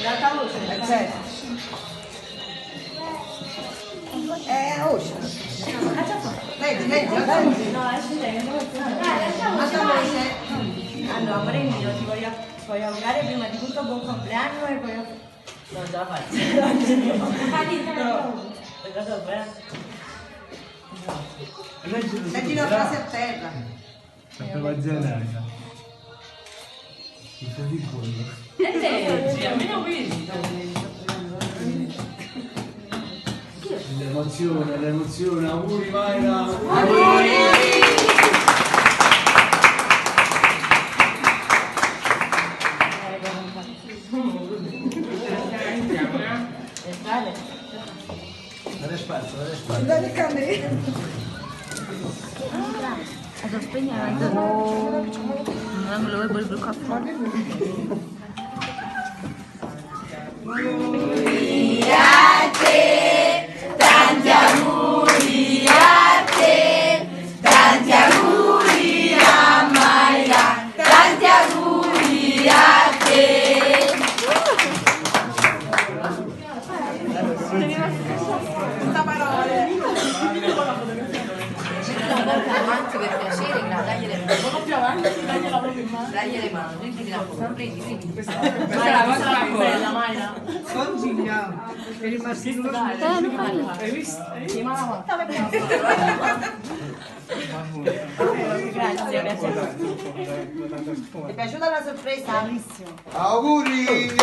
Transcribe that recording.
L'altra voce. Certo. Voce. Leggi. No, lasci lei, non allora, prendi, io ti voglio augurare prima di tutto buon compleanno e poi... Non ce la faccio. Leggi la frase a terra. Sapeva zerata. Tutto di pollo. Leggi, almeno qui. L'emozione, auguri Mayra! Auguri! Dare spazio. Dai candele. Atau spegnere non lo vuoi il caffè. Tanti auguri a te, tanti auguri a Mayra, tanti auguri a te. Questa parola. Anche per piacere, dagli le mani. Dagli le mani, prendi. Questa è la cosa più bella, Mayra. Consigliamo. È rimasto Hai visto? Grazie. Ti è piaciuta la sorpresa? Auguri!